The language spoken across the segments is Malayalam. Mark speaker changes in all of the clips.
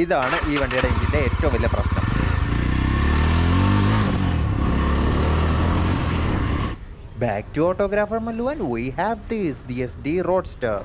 Speaker 1: ഇതാണ് ഈ വണ്ടിയുടെ എഞ്ചിൻ്റെ ഏറ്റവും വലിയ പ്രശ്നം. Back to Autographer Mallu and we have this Yezdi roadster.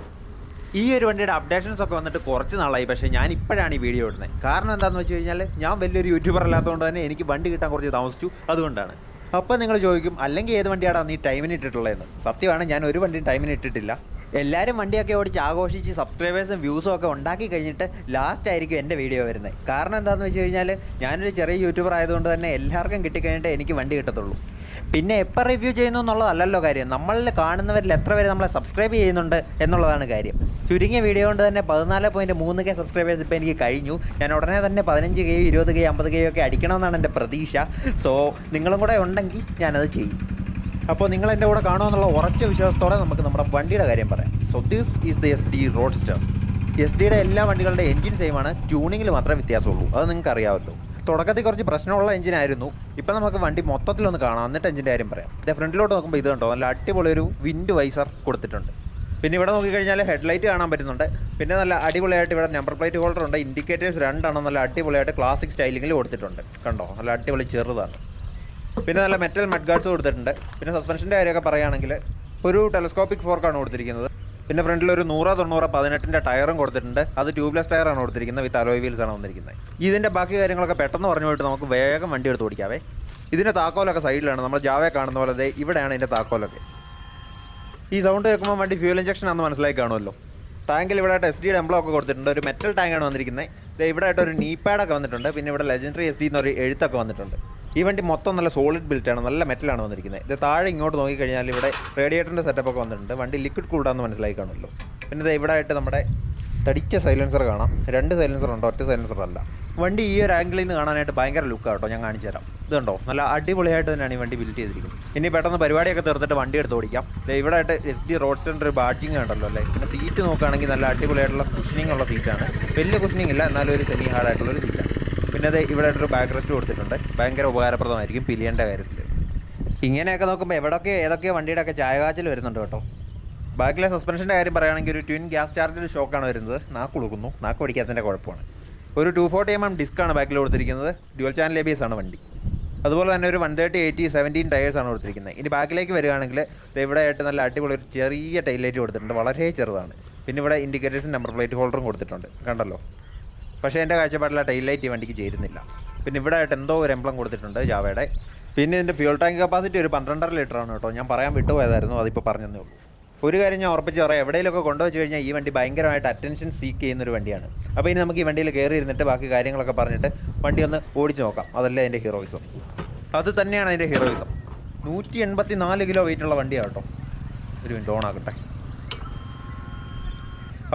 Speaker 1: ഈ ഒരു വണ്ടിയുടെ അപ്ഡേഷൻസ് ഒക്കെ വന്നിട്ട് കുറച്ച് നാളായി, പക്ഷേ ഞാൻ ഇപ്പോഴാണ് ഈ വീഡിയോ ഇടുന്നത്. കാരണം എന്താണെന്ന് വെച്ച് കഴിഞ്ഞാൽ ഞാൻ വലിയൊരു യൂട്യൂബർ അല്ലാത്തതുകൊണ്ട് തന്നെ എനിക്ക് വണ്ടി കിട്ടാൻ കുറച്ച് താമസിച്ചു, അതുകൊണ്ടാണ്. അപ്പോൾ നിങ്ങൾ ചോദിക്കും, അല്ലെങ്കിൽ ഏത് വണ്ടിയാണ് നീ ടൈമിന് ഇട്ടിട്ടുള്ളതെന്ന്. സത്യമാണ്, ഞാൻ ഒരു വണ്ടിയും ടൈമിന് ഇട്ടിട്ടില്ല. എല്ലാവരും വണ്ടിയൊക്കെ ഓടിച്ച് ആഘോഷിച്ച് സബ്സ്ക്രൈബേഴ്സും വ്യൂസും ഒക്കെ ഉണ്ടാക്കി കഴിഞ്ഞിട്ട് ലാസ്റ്റ് ആയിരിക്കും എൻ്റെ വീഡിയോ വരുന്നത്. കാരണം എന്താണെന്ന് വെച്ച് കഴിഞ്ഞാൽ ഞാനൊരു ചെറിയ യൂട്യൂബർ ആയതുകൊണ്ട് തന്നെ എല്ലാവർക്കും കിട്ടിക്കഴിഞ്ഞിട്ട് എനിക്ക് വണ്ടി കിട്ടത്തുള്ളൂ. പിന്നെ എപ്പോൾ റിവ്യൂ ചെയ്യുന്നു എന്നുള്ളതല്ലല്ലോ കാര്യം, നമ്മളിൽ കാണുന്നവരിൽ എത്ര പേര് നമ്മളെ സബ്സ്ക്രൈബ് ചെയ്യുന്നുണ്ട് എന്നുള്ളതാണ് കാര്യം. ചുരുങ്ങിയ വീഡിയോ കൊണ്ട് തന്നെ 14.3K സബ്സ്ക്രൈബേഴ്സ് ഇപ്പോൾ എനിക്ക് കഴിഞ്ഞു. ഞാൻ ഉടനെ തന്നെ 15K 20K 50K ഒക്കെ അടിക്കണമെന്നാണ് എൻ്റെ പ്രതീക്ഷ. സോ നിങ്ങളും കൂടെ ഉണ്ടെങ്കിൽ ഞാനത് ചെയ്യും. അപ്പോൾ നിങ്ങൾ എൻ്റെ കൂടെ കാണുമെന്നുള്ള ഉറച്ച വിശ്വാസത്തോടെ നമുക്ക് നമ്മുടെ വണ്ടിയുടെ കാര്യം പറയാം. So this is the Yezdi roadster. Yezdiയുടെ എല്ലാ വണ്ടികളുടെ എൻജിൻ സെയിമാണ്, ട്യൂണിങ്ങിൽ മാത്രമേ വ്യത്യാസമുള്ളൂ. അത് നിങ്ങൾക്ക് അറിയാമല്ലോ. തുടക്കത്തിൽ കുറച്ച് പ്രശ്നമുള്ള എഞ്ചിനായിരുന്നു. ഇപ്പം നമുക്ക് വണ്ടി മൊത്തത്തിലൊന്ന് കാണാം, എന്നിട്ട് എഞ്ചിൻ്റെ കാര്യം പറയാം. ഇത് ഫ്രണ്ടിലോട്ട് നോക്കുമ്പോൾ ഇത് കണ്ടോ, നല്ല അടിപൊളി ഒരു വിൻഡ് വൈസർ കൊടുത്തിട്ടുണ്ട്. പിന്നെ ഇവിടെ നോക്കിക്കഴിഞ്ഞാൽ ഹെഡ്ലൈറ്റ് കാണാൻ പറ്റുന്നുണ്ട്. പിന്നെ നല്ല അടിപൊളിയായിട്ട് ഇവിടെ നമ്പർ പ്ലേറ്റ് ഹോൾഡർ ഉണ്ട്. ഇൻഡിക്കേറ്റേഴ്സ് രണ്ടെണ്ണം നല്ല അടിപൊളിയായിട്ട് ക്ലാസിക് സ്റ്റൈലിങ്ങിൽ കൊടുത്തിട്ടുണ്ട്. കണ്ടോ, നല്ല അടിപൊളി ചെറുതാണ്. പിന്നെ നല്ല മെറ്റൽ മഡ് ഗാർഡ്സ് കൊടുത്തിട്ടുണ്ട്. പിന്നെ സസ്പെൻഷൻ്റെ കാര്യമൊക്കെ പറയുകയാണെങ്കിൽ ഒരു ടെലസ്കോപ്പിക് ഫോർക്കാണ് കൊടുത്തിരിക്കുന്നത്. പിന്നെ ഫ്രണ്ടിൽ ഒരു 100-90-18 ടയറും കൊടുത്തിട്ടുണ്ട്. അത് ട്യൂബ്ലെസ് ടയറാണ് കൊടുത്തിരിക്കുന്നത്, വിത്ത് അലോയ് വീൽസ് ആണ് വന്നിരിക്കുന്നത്. ഇതിൻ്റെ ബാക്കി കാര്യങ്ങളൊക്കെ പെട്ടെന്ന് പറഞ്ഞു പോയിട്ട് നമുക്ക് വേഗം വണ്ടി എടുത്ത് ഓടിക്കാവേ. ഇതിൻ്റെ താക്കോലൊക്കെ സൈഡിലാണ്, നമ്മൾ ജാവയെ കാണുന്ന പോലെ ഇവിടെയാണ് ഇതിൻ്റെ താക്കോലൊക്കെ. ഈ സൗണ്ട് കേൾക്കുമ്പോൾ വണ്ടി ഫ്യൂൽ ഇഞ്ചക്ഷൻ ആണെന്ന് മനസ്സിലാക്കി കാണുമല്ലോ. ടാങ്കിൽ ഇവിടെ ആയിട്ട് Yezdiയുടെ എംബ്ലമൊക്കെ കൊടുത്തിട്ടുണ്ട്. ഒരു മെറ്റൽ ടാങ്കാണ് വന്നിരിക്കുന്നത്. ഇവിടെ ആയിട്ട് ഒരു നീ പാഡൊക്കെ വന്നിട്ടുണ്ട്. പിന്നെ ഇവിടെ ലെജൻഡറി Yezdi എന്നൊരു എഴുത്തൊക്കെ വന്നിട്ടുണ്ട്. ഈ വണ്ടി മൊത്തം നല്ല സോളിഡ് ബിൽറ്റാണ്, നല്ല മെറ്റലാണ് വന്നിരിക്കുന്നത്. ഇത് താഴെ ഇങ്ങോട്ട് നോക്കിക്കഴിഞ്ഞാൽ ഇവിടെ റേഡിയേറ്ററിൻ്റെ സെറ്റപ്പൊക്കെ വന്നിട്ടുണ്ട്. വണ്ടി ലിക്വിഡ് കൂൾഡാന്ന് മനസ്സിലാക്കി കാണുമല്ലോ. പിന്നെ ഇവിടെ ആയിട്ട് നമ്മുടെ തടിച്ച സൈലൻസർ കാണാം. 2 സൈലൻസർ ഉണ്ട്, ഒറ്റ സൈലൻസർ അല്ല. വണ്ടി ഈ ഒരു ആംഗിളിൽ നിന്ന് കാണാനായിട്ട് ഭയങ്കര ലുക്കാണ് കേട്ടോ. ഞാൻ കാണിച്ചു തരാം. ഇതുണ്ടോ, നല്ല അടിപൊളിയായിട്ട് തന്നെയാണ് ഈ വണ്ടി ബിൽറ്റ് ചെയ്തിരിക്കുന്നത്. ഇനി പെട്ടെന്ന് പരിപാടിയൊക്കെ തീർത്തിട്ട് വണ്ടി എടുത്ത് ഓടിക്കാം. ഇവിടെ ആയിട്ട് Yezdi roadsterൻ്റെ ഒരു ബാഡ്ജിങ് ഉണ്ടല്ലോ അല്ലേ. പിന്നെ സീറ്റ് നോക്കുകയാണെങ്കിൽ നല്ല അടിപൊളിയായിട്ടുള്ള കുഷനിങ് ഉള്ള സീറ്റാണ്. വലിയ കുഷനിങ് ഇല്ല, എന്നാലും ഒരു സെമി ഹാർഡായിട്ടുള്ളൊരു സീറ്റാണ്. പിന്നെ അത് ഇവിടെ ആയിട്ടൊരു ബാക്ക് റെസ്റ്റ് കൊടുത്തിട്ടുണ്ട്. ഭയങ്കര ഉപകാരപ്രദമായിരിക്കും പിലിയൻ്റെ കാര്യത്തിൽ. ഇങ്ങനെയൊക്കെ നോക്കുമ്പോൾ ഏതൊക്കെയോ വണ്ടിയുടെ ഒക്കെ ചായകാച്ചിൽ വരുന്നുണ്ട് കേട്ടോ. ബാക്കിലെ സസ്പെൻഷൻ്റെ കാര്യം പറയുകയാണെങ്കിൽ ഒരു ട്വിൻ ഗ്യാസ് ചാർജ് ഷോക്കാണ് വരുന്നത്. നാക്ക് കൊടുക്കുന്നു, നാക്ക് പിടിക്കാത്തതിൻ്റെ കുഴപ്പമാണ്. ഒരു 240mm ഡിസ്ക്കാണ് ബാക്കിൽ കൊടുത്തിരിക്കുന്നത്. ഡ്യുവൽ ചാനൽ ABS ആണ് വണ്ടി. അതുപോലെ തന്നെ ഒരു 130/80/17 ടയേഴ്സാണ് കൊടുത്തിരിക്കുന്നത്. ഇനി ബാക്കിലേക്ക് വരികയാണെങ്കിൽ ഇവിടെ ആയിട്ട് നല്ല അടിപൊളി ഒരു ചെറിയ ടൈൽ ലൈറ്റ് കൊടുത്തിട്ടുണ്ട്, വളരെ ചെറുതാണ്. പിന്നെ ഇവിടെ ഇൻഡിക്കേറ്റേഴ്സും നമ്പർ പ്ലേറ്റ് ഹോൾഡറും കൊടുത്തിട്ടുണ്ട്, കണ്ടല്ലോ. പക്ഷേ എൻ്റെ കാഴ്ചപ്പാടിൽ ടൈൽ ലൈറ്റ് ഈ വണ്ടിക്ക് ചേരുന്നില്ല. പിന്നെ ഇവിടെ ആയിട്ട് എന്തോ ഒരു എംബ്ലം കൊടുത്തിട്ടുണ്ട് ജാവയുടെ. പിന്നെ ഇതിൻ്റെ ഫ്യൂൽ ടാങ്ക് കപ്പാസിറ്റി ഒരു 12.5 ലിറ്ററാണ് കേട്ടോ. ഞാൻ പറയാൻ വിട്ടുപോയതായിരുന്നു, അതിപ്പോൾ പറഞ്ഞതേ ഉള്ളൂ. ഒരു കാര്യം ഞാൻ ഉറപ്പിച്ച് പറയാം, എവിടെയെങ്കിലുമൊക്കെ കൊണ്ടുവച്ച് കഴിഞ്ഞാൽ ഈ വണ്ടി ഭയങ്കരമായിട്ട് അറ്റൻഷൻ സീക്ക് ചെയ്യുന്നൊരു വണ്ടിയാണ്. അപ്പോൾ ഇനി നമുക്ക് ഈ വണ്ടിയിൽ കയറി ഇരുന്നിട്ട് ബാക്കി കാര്യങ്ങളൊക്കെ പറഞ്ഞിട്ട് വണ്ടി ഒന്ന് ഓടിച്ച് നോക്കാം. അതല്ലേ എൻ്റെ ഹീറോയിസം, അത് തന്നെയാണ് അതിൻ്റെ ഹീറോയിസം. 184 കിലോ വെയിറ്റുള്ള വണ്ടിയാണ് കേട്ടോ. ഒരു മിനിറ്റ് ഓൺ ആക്കട്ടെ.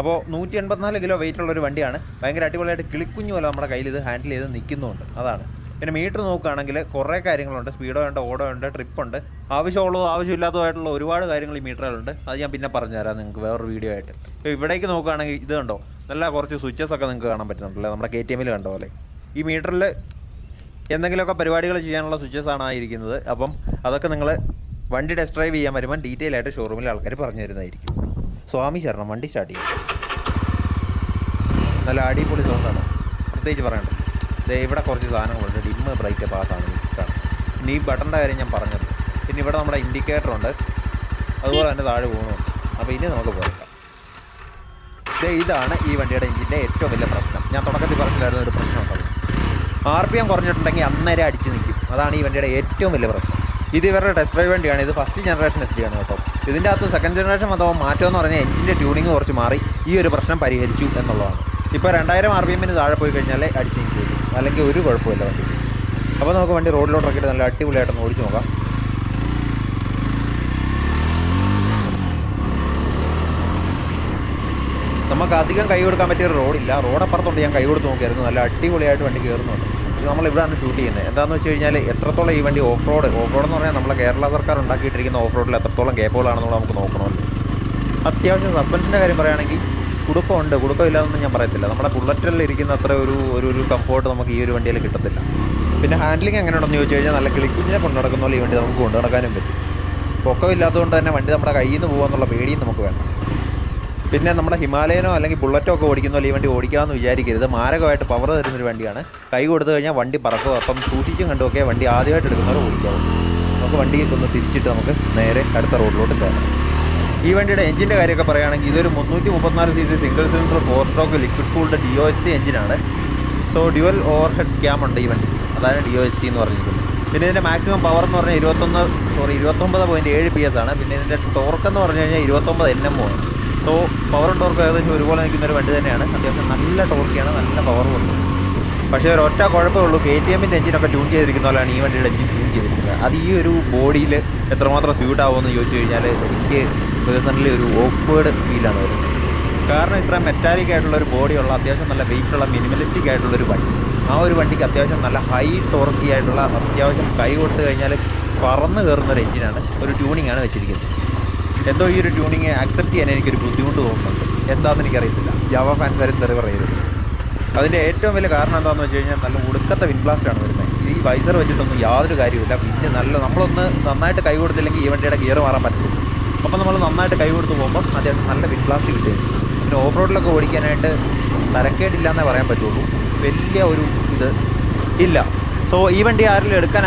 Speaker 1: അപ്പോൾ 184 കിലോ വെയിറ്റുള്ളൊരു വണ്ടിയാണ്. ഭയങ്കര അടിപൊളിയായിട്ട് കിളിക്കുഞ്ഞു പോലെ നമ്മുടെ കയ്യിൽ ഇത് ഹാൻഡിൽ ചെയ്ത് നിൽക്കുന്നുമുണ്ട്, അതാണ്. പിന്നെ മീറ്റർ നോക്കുകയാണെങ്കിൽ കുറേ കാര്യങ്ങളുണ്ട്. സ്പീഡോ ഉണ്ട്, ഓടോ ഉണ്ട്, ട്രിപ്പുണ്ട്. ആവശ്യമുള്ളതോ ആവശ്യമില്ലാത്തതായിട്ടുള്ള ഒരുപാട് കാര്യങ്ങൾ ഈ മീറ്ററിലുണ്ട്. അത് ഞാൻ പിന്നെ പറഞ്ഞുതരാം നിങ്ങൾക്ക് വേറൊരു വീഡിയോ ആയിട്ട്. ഇപ്പോൾ ഇവിടേക്ക് നോക്കുകയാണെങ്കിൽ ഇത് കണ്ടോ, നല്ല കുറച്ച് സ്വിച്ചസ് ഒക്കെ നിങ്ങൾക്ക് കാണാൻ പറ്റുന്നുണ്ടല്ലോ, നമ്മുടെ KTMൽ കണ്ട പോലെ. ഈ മീറ്ററിൽ എന്തെങ്കിലുമൊക്കെ പരിപാടികൾ ചെയ്യാനുള്ള സ്വിച്ചസാണ് ആയിരിക്കുന്നത്. അപ്പം അതൊക്കെ നിങ്ങൾ വണ്ടി ടെസ്റ്റ് ഡ്രൈവ് ചെയ്യാൻ വരുമ്പോൾ ഡീറ്റെയിൽ ആയിട്ട് ഷോറൂമിലെ ആൾക്കാർ പറഞ്ഞു തരുന്നതായിരിക്കും. സ്വാമി ശരണം, വണ്ടി സ്റ്റാർട്ട് ചെയ്യും. നല്ല അടിപൊളി സൗണ്ടാണ്, പ്രത്യേകിച്ച് പറയണ്ട. ഇവിടെ കുറച്ച് സാധനങ്ങളുണ്ട്, ഡിമ്മ് ബ്രൈറ്റ് പാസ്സാണ് നിൽക്കുകയാണ്. ഇനി ഈ ബട്ടൻ്റെ കാര്യം ഞാൻ പറഞ്ഞത്. പിന്നെ ഇവിടെ നമ്മുടെ ഇൻഡിക്കേറ്ററുണ്ട്, അതുപോലെ തന്നെ താഴെ പോകുന്നുണ്ട്. അപ്പോൾ ഇനി നമുക്ക് പോയേക്കാം. ഇതാണ് ഈ വണ്ടിയുടെ എഞ്ചിൻ്റെ ഏറ്റവും വലിയ പ്രശ്നം. ഞാൻ തുടക്കത്തിൽ പറഞ്ഞില്ലായിരുന്ന ഒരു പ്രശ്നം ഉണ്ടത്. RPM കുറഞ്ഞിട്ടുണ്ടെങ്കിൽ അന്നേരം അടിച്ച് നിൽക്കും. അതാണ് ഈ വണ്ടിയുടെ ഏറ്റവും വലിയ പ്രശ്നം. ഇത് ഇവരുടെ ടെസ്റ്റ് ഡ്രൈവ് വണ്ടിയാണ്. ഇത് ഫസ്റ്റ് ജനറേഷൻ Yezdi ആണ് കേട്ടോ. ഇതിൻ്റെ അകത്ത് സെക്കൻഡ് ജനറേഷൻ അഥവാ മാറ്റമെന്ന് പറഞ്ഞാൽ എഞ്ചിൻ്റെ ട്യൂണിങ് കുറച്ച് മാറി ഈ ഒരു പ്രശ്നം പരിഹരിച്ചു എന്നുള്ളതാണ്. ഇപ്പോൾ 2000 RPM താഴെ പോയി കഴിഞ്ഞാൽ അടിച്ച് നിൽക്കും, അല്ലെങ്കിൽ ഒരു കുഴപ്പമില്ല വണ്ടിക്ക്. അപ്പോൾ നമുക്ക് വണ്ടി റോഡിലോട്ടൊക്കെ നല്ല അടിപൊളിയായിട്ടൊന്ന് ഓടിച്ച് നോക്കാം. നമുക്ക് അധികം കൈ കൊടുക്കാൻ പറ്റിയൊരു റോഡില്ല. റോഡപ്പുറത്തോണ്ട് ഞാൻ കൈ കൊടുത്ത് നോക്കിയായിരുന്നു, നല്ല അടിപൊളിയായിട്ട് വണ്ടി കയറുന്നുണ്ട്. പക്ഷേ നമ്മളിവിടെയാണ് ഷൂട്ട് ചെയ്യുന്നത്. എന്താണെന്ന് വെച്ച് കഴിഞ്ഞാൽ എത്രത്തോളം ഈ വണ്ടി ഓഫ് റോഡ് എന്ന് പറഞ്ഞാൽ നമ്മളെ കേരള സർക്കാർ ഉണ്ടാക്കിയിട്ടിരിക്കുന്ന ഓഫ് റോഡിൽ എത്രത്തോളം കേപ്പബിളാണെന്നുള്ള നമുക്ക് നോക്കണമല്ലോ. അത്യാവശ്യം സസ്പെൻഷൻ്റെ കാര്യം പറയുകയാണെങ്കിൽ കുടുക്കമുണ്ട്, കുടുക്കമില്ലാതൊന്നും ഞാൻ പറയത്തില്ല. നമ്മുടെ ബുള്ളറ്റിൽ ഇരിക്കുന്ന അത്ര ഒരു കംഫോർട്ട് നമുക്ക് ഈ ഒരു വണ്ടിയിൽ കിട്ടത്തില്ല. പിന്നെ ഹാൻഡ്ലിങ് എങ്ങനെയുണ്ടെന്ന് ചോദിച്ചു കഴിഞ്ഞാൽ നല്ല കിളിക്കുഞ്ഞിനെ കൊണ്ടു നടക്കുന്ന പോലെ ഈ വണ്ടി നമുക്ക് കൊണ്ടു നടക്കാനും പറ്റും. പൊക്കമില്ലാത്തതുകൊണ്ട് തന്നെ വണ്ടി നമ്മുടെ കയ്യിൽ നിന്ന് പോകുക എന്നുള്ള പേടിയും നമുക്ക് വേണ്ട. പിന്നെ നമ്മുടെ ഹിമാലയനോ അല്ലെങ്കിൽ ബുള്ളറ്റോ ഒക്കെ ഓടിക്കുന്ന പോലെ ഈ വണ്ടി ഓടിക്കാമെന്ന് വിചാരിക്കരുത്. മാരകമായിട്ട് പവർ തരുന്നൊരു വണ്ടിയാണ്. കൈ കൊടുത്തു കഴിഞ്ഞാൽ വണ്ടി പറക്കും. അപ്പം സൂക്ഷിച്ചും കണ്ടുമൊക്കെ വണ്ടി ആദ്യമായിട്ട് എടുക്കുന്നവർ ഓടിക്കാവും. നമുക്ക് വണ്ടി ഒന്ന് തിരിച്ചിട്ട് നമുക്ക് നേരെ അടുത്ത റോഡിലോട്ട് കയറാം. ഈ വണ്ടിയുടെ എഞ്ചിൻ്റെ കാര്യമൊക്കെ പറയുകയാണെങ്കിൽ ഇതൊരു 334cc single cylinder 4 stroke liquid cooled DOSC എഞ്ചിനാണ്. So dual over head cam ഉണ്ട് ഈ വണ്ടിക്ക്. അതാണ് DOSC എന്ന് പറഞ്ഞിരിക്കുന്നത്. പിന്നെ ഇതിൻ്റെ മാക്സിമം പവർ എന്ന് പറഞ്ഞാൽ 29.7 PS ആണ്. പിന്നെ ഇതിൻ്റെ ടോർക്ക് എന്ന് പറഞ്ഞു കഴിഞ്ഞാൽ 29 Nm ആണ്. സോ പവറും ടോർക്കും ഏകദേശം ഒരുപോലെ നിൽക്കുന്നൊരു വണ്ടി തന്നെയാണ്. അത്യാവശ്യം നല്ല ടോർക്കിയാണ്, നല്ല പവറും ഉണ്ട്. പക്ഷേ ഒരൊറ്റ കുഴപ്പമേ ഉള്ളൂ, KTMൻ്റെ എഞ്ചിനൊക്കെ ട്യൂൺ ചെയ്തിരിക്കുന്ന പോലെയാണ് ഈ വണ്ടിയുടെ എഞ്ചിൻ ട്യൂൺ ചെയ്തിരിക്കുന്നത്. അത് ഈ ഒരു ബോഡിയിൽ എത്രമാത്രം സ്യൂട്ട് ആവുമെന്ന് ചോദിച്ചു കഴിഞ്ഞാൽ എനിക്ക് പേഴ്സണലി ഒരു ഓക്വേർഡ് ഫീലാണ് വരുന്നത്. കാരണം ഇത്ര മെറ്റാലിക് ആയിട്ടുള്ളൊരു ബോഡിയുള്ള അത്യാവശ്യം നല്ല വെയിറ്റുള്ള മിനിമലിസ്റ്റിക് ആയിട്ടുള്ളൊരു വണ്ടി, ആ ഒരു വണ്ടിക്ക് അത്യാവശ്യം നല്ല ഹൈ ടോർക്കി ആയിട്ടുള്ള അത്യാവശ്യം കൈ കൊടുത്തു കഴിഞ്ഞാൽ പറന്ന് കയറുന്നൊരു എഞ്ചിനാണ്, ഒരു ട്യൂണിങ്ങാണ് വെച്ചിരിക്കുന്നത്. എന്തോ ഈ ഒരു ട്യൂണിങ് ആക്സെപ്റ്റ് ചെയ്യാൻ എനിക്കൊരു ബുദ്ധിമുട്ട് തോന്നുന്നുണ്ട്. എന്താണെന്ന് എനിക്കറിയത്തില്ല. ജാവ ഫാൻസ് ആരും തെറി പറയരുത്. അതിൻ്റെ ഏറ്റവും വലിയ കാരണം എന്താണെന്ന് വെച്ച് കഴിഞ്ഞാൽ നല്ല ഒടുക്കത്തെ വിൻബ്ലാസ്റ്റാണ് വരുന്നത്. ഈ വൈസർ വെച്ചിട്ടൊന്നും യാതൊരു കാര്യമില്ല. പിന്നെ നമ്മളൊന്ന് നന്നായിട്ട് കൈ കൊടുത്തില്ലെങ്കിൽ ഈ വണ്ടിയുടെ ഗിയർ മാറാൻ പറ്റത്തില്ല. അപ്പോൾ നമ്മൾ നന്നായിട്ട് കൈ കൊടുത്ത് പോകുമ്പോൾ അത്യാവശ്യം നല്ല വിൻബ്ലാസ്റ്റ് കിട്ടുകയും പിന്നെ ഓഫ് റോഡിലൊക്കെ ഓടിക്കാനായിട്ട് തരക്കേടില്ല എന്നേ പറയാൻ പറ്റുള്ളൂ. വലിയ ഒരു ഇത് ഇല്ല. സോ ഈ വണ്ടി ആരെങ്കിലും എടുക്കാൻ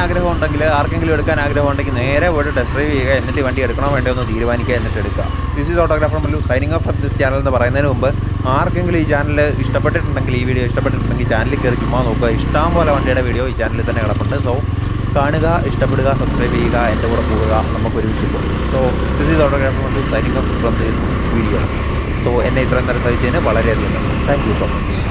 Speaker 1: ആർക്കെങ്കിലും എടുക്കാൻ ആഗ്രഹം ഉണ്ടെങ്കിൽ നേരെ പോയിട്ട് ടെസ്റ്റ് ഡ്രൈവ് ചെയ്യുക. എന്നിട്ട് ഈ വണ്ടി എടുക്കണോ വേണ്ടോ എന്ന് തീരുമാനിക്കുക, എന്നിട്ട് എടുക്കുക. This is Autographer Mallu signing off from this channel എന്ന് പറയുന്നതിന് മുമ്പ് ആർക്കെങ്കിലും ഈ ചാനൽ ഇഷ്ടപ്പെട്ടിട്ടുണ്ടെങ്കിൽ, ഈ വീഡിയോ ഇഷ്ടപ്പെട്ടിട്ടുണ്ടെങ്കിൽ ചാനലിൽ കയറി ചുമ്മാ നോക്കുക. ഇഷ്ടം പോലെ വണ്ടിയുടെ വീഡിയോ ഈ ചാനലിൽ തന്നെ കിടപ്പുണ്ട്. സോ കാണുക, ഇഷ്ടപ്പെടുക, സബ്സ്ക്രൈബ് ചെയ്യുക, എൻ്റെ കൂടെ പോവുക, നമുക്ക് ഒരുമിച്ച് പോകും. So this is Autographer Mallu signing off from this video. So എന്നെ ഇത്രയും നേരം സഹിച്ചതിന് വളരെയധികം നന്ദി. Thank you so much.